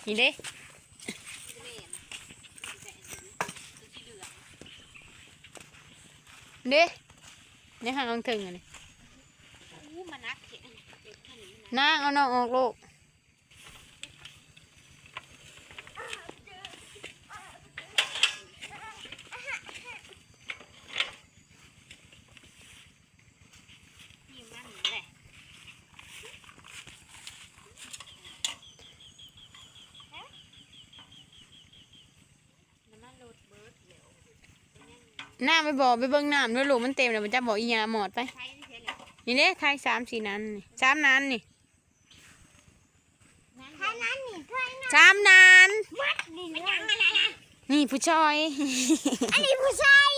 นี่เด้เด้นี่ห่างองถึงอันนี้นางเอาน้องออกลูกน้ำไปบอกไปเบิ่งน้ำด้วยลูกมันเต็มเลยมันจะบอกอีหยาหมอดไปนี่เด้ใคร3-4นั้นนี่3นั้นนี่3นั้นนี่ผู้ชายอันนี้ผู้ชาย